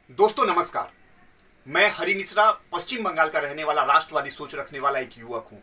दोस्तों नमस्कार। मैं हरि मिश्रा, पश्चिम बंगाल का रहने वाला राष्ट्रवादी सोच रखने वाला एक युवक हूं।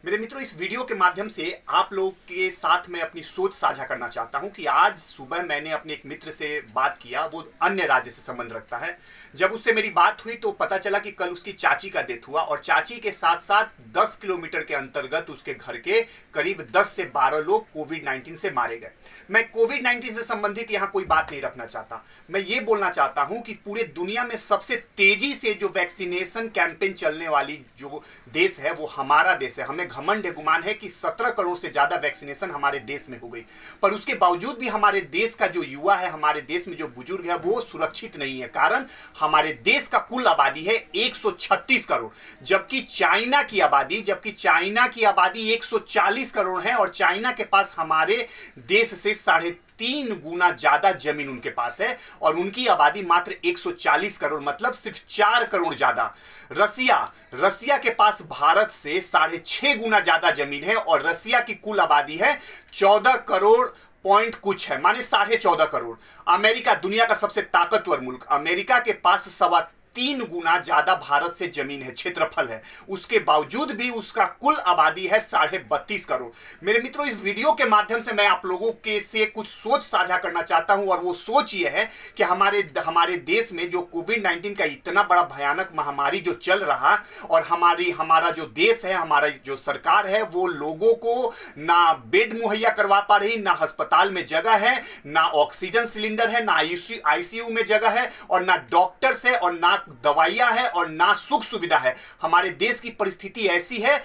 मेरे मित्रों, इस वीडियो के माध्यम से आप लोग के साथ मैं अपनी सोच साझा करना चाहता हूं कि आज सुबह मैंने अपने एक मित्र से बात किया। वो अन्य राज्य से संबंध रखता है। जब उससे मेरी बात हुई तो पता चला कि कल उसकी चाची का डेथ हुआ और चाची के साथ साथ 10 किलोमीटर के अंतर्गत उसके घर के करीब 10 से 12 लोग कोविड-19 से मारे गए। मैं कोविड-19 से संबंधित यहां कोई बात नहीं रखना चाहता। मैं ये बोलना चाहता हूं कि पूरे दुनिया में सबसे तेजी से जो वैक्सीनेशन कैंपेन चलने वाली जो देश है वो हमारा देश है। हमें घमंड गुमान है कि 17 करोड़ से ज्यादा वैक्सीनेशन हमारे देश में हो गई, पर उसके बावजूद भी हमारे देश का जो युवा है, हमारे देश में जो बुजुर्ग है, वो सुरक्षित नहीं है। कारण हमारे देश का कुल आबादी है 136 करोड़, जबकि चाइना की आबादी 140 करोड़ है और चाइना के पास हमारे देश से 3.5 गुना ज्यादा जमीन उनके पास है और उनकी आबादी मात्र 140 करोड़, मतलब सिर्फ 4 करोड़ ज्यादा। रसिया के पास भारत से 6.5 गुना ज्यादा जमीन है और रसिया की कुल आबादी है 14 करोड़ पॉइंट कुछ है, माने 14.5 करोड़। अमेरिका, दुनिया का सबसे ताकतवर मुल्क, अमेरिका के पास 3 गुना ज्यादा भारत से जमीन है, क्षेत्रफल है। उसके बावजूद भी उसका कुल आबादी है 32.5 करोड़। मेरे मित्रों, इस वीडियो के माध्यम से मैं आप लोगों के से कुछ सोच साझा करना चाहता हूं और वो सोच ये है कि हमारे देश में जो कोविड-19 का इतना बड़ा भयानक महामारी जो चल रहा और हमारा जो देश है, हमारा जो सरकार है, वो लोगों को ना बेड मुहैया करवा पा रही, ना अस्पताल में जगह है, ना ऑक्सीजन सिलेंडर है, ना आईसीयू में जगह है और ना डॉक्टर्स है और ना दवाइयां है और ना सुख सुविधा है। हमारे देश की परिस्थिति ऐसी है,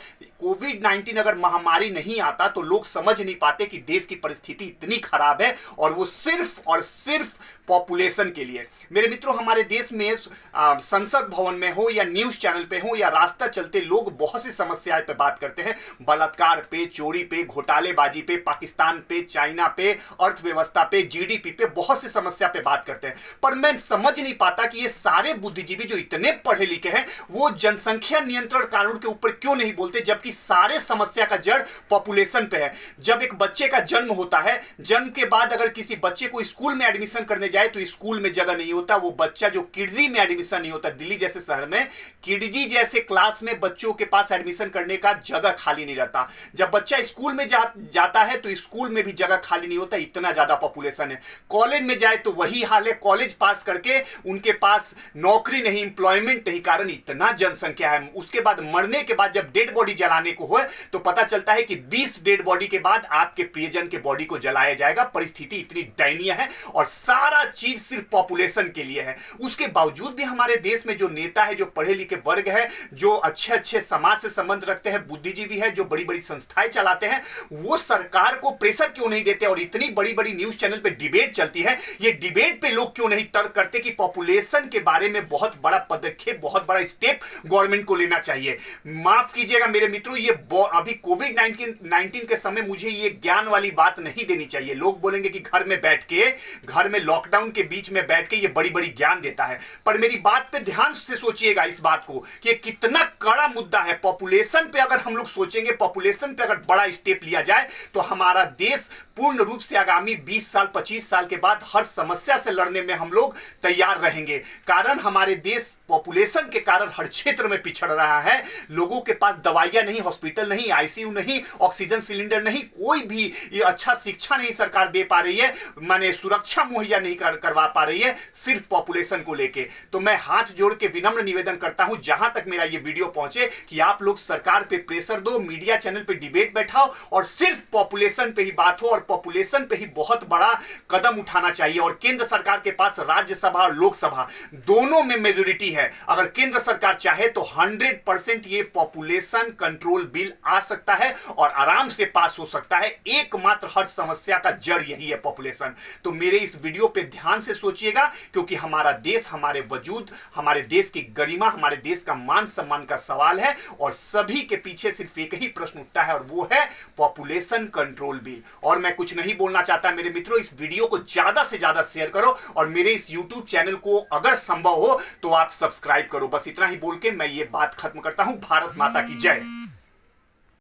कोविड-19 अगर महामारी नहीं आता तो लोग समझ नहीं पाते कि देश की परिस्थिति इतनी खराब है और वो सिर्फ और सिर्फ पॉपुलेशन के लिए। मेरे मित्रों, हमारे देश में संसद भवन में हो या न्यूज चैनल पे हो या रास्ता चलते लोग बहुत सी समस्याएं पे बात करते हैं। बलात्कार पे, चोरी पे, घोटालेबाजी पे, पाकिस्तान पे, चाइना पे, अर्थव्यवस्था पे, जीडीपी पे, बहुत सी समस्या पे बात करते हैं। पर मैं समझ नहीं पाता कि ये सारे बुद्धिजीवी जो इतने पढ़े लिखे हैं वो जनसंख्या नियंत्रण कानून के ऊपर क्यों नहीं बोलते, जबकि सारे समस्या का जड़ पॉपुलेशन पे है। जब एक बच्चे का जन्म होता है, जन्म के बाद अगर किसी बच्चे को स्कूल में एडमिशन करने जाए तो स्कूल में जगह नहीं होता। वो बच्चा जो किडजी में एडमिशन नहीं होता, दिल्ली जैसे शहर में किडजी जैसे क्लास में बच्चों के पास एडमिशन करने का जगह खाली नहीं रहता। जब बच्चा स्कूल में जाता है तो स्कूल में भी जगह खाली नहीं होता, इतना ज्यादा पॉपुलेशन है। कॉलेज में जाए तो वही हाल है, कॉलेज पास करके उनके पास नौकरी नहीं, एम्प्लॉयमेंट नहीं, कारण इतना जनसंख्या है। उसके बाद मरने के बाद जब डेड बॉडी जलाने को हो तो पता चलता है कि 20 डेड बॉडी के बाद आपके प्रियजन के बॉडी को जलाया जाएगा। परिस्थिति इतनी दयनीय है और सारा चीज सिर्फ पॉपुलेशन के लिए है। उसके बावजूद भी हमारे देश में जो नेता है, जो पढ़े लिखे वर्ग है, जो अच्छे अच्छे समाज से संबंध रखते हैं, बुद्धिजीवी है, जो बड़ी बड़ी संस्थाएं चलाते हैं, वो सरकार को प्रेशर क्यों नहीं देते और इतनी बड़ी बड़ी न्यूज चैनल पे डिबेट चलती है, ये डिबेट पे लोग क्यों नहीं तर्क करते कि पॉपुलेशन के बारे में बहुत बड़ा पदक्षेप, बहुत बड़ा स्टेप गवर्नमेंट को लेना चाहिए। माफ कीजिएगा मेरे मित्रों, ये अभी कोविड-19 के समय मुझे ये ज्ञान वाली बात नहीं देनी चाहिए। लोग बोलेंगे कि घर में लॉकडाउन के बीच में बैठ के ये बड़ी बड़ी ज्ञान देता है, पर मेरी बात पे ध्यान से सोचिएगा इस बात को कि कितना कड़ा मुद्दा है। पॉपुलेशन पे अगर हम लोग सोचेंगे, पॉपुलेशन पे अगर बड़ा स्टेप लिया जाए तो हमारा देश पूर्ण रूप से आगामी 20 साल 25 साल के बाद हर समस्या से लड़ने में हम लोग तैयार रहेंगे। कारण हमारे देश पॉपुलेशन के कारण हर क्षेत्र में पिछड़ रहा है। लोगों के पास दवाइयां नहीं, हॉस्पिटल नहीं, आईसीयू नहीं, ऑक्सीजन सिलेंडर नहीं, कोई भी ये अच्छा शिक्षा नहीं सरकार दे पा रही है, माने सुरक्षा मुहैया नहीं करवा पा रही है, सिर्फ पॉपुलेशन को लेके। तो मैं हाथ जोड़ के विनम्र निवेदन करता हूं, जहां तक मेरा ये वीडियो पहुंचे, कि आप लोग सरकार पे प्रेशर दो, मीडिया चैनल पे डिबेट बैठाओ और सिर्फ पॉपुलेशन पे ही बात हो और पॉपुलेशन पे ही बहुत बड़ा कदम उठाना चाहिए। और केंद्र सरकार के पास राज्यसभा और लोकसभा दोनों में मेजोरिटी है। अगर केंद्र सरकार चाहे तो 100% ये पॉपुलेशन कंट्रोल बिल आ सकता है और आराम से पास हो सकता है। एकमात्र हर समस्या का जड़ यही है, पॉपुलेशन। तो मेरे इस वीडियो पे ध्यान से सोचिएगा, क्योंकि हमारा देश, हमारे वजूद, हमारे देश की गरिमा, हमारे देश का मान सम्मान का सवाल है और सभी के पीछे सिर्फ एक ही प्रश्न उठता है और वो है पॉपुलेशन कंट्रोल बिल। और मैं कुछ नहीं बोलना चाहता मेरे मित्रों, इस वीडियो को ज्यादा से ज्यादा शेयर करो और मेरे इस YouTube चैनल को अगर संभव हो तो आप सब्सक्राइब करो। बस इतना ही बोल के मैं ये बात खत्म करता हूं। भारत माता की जय।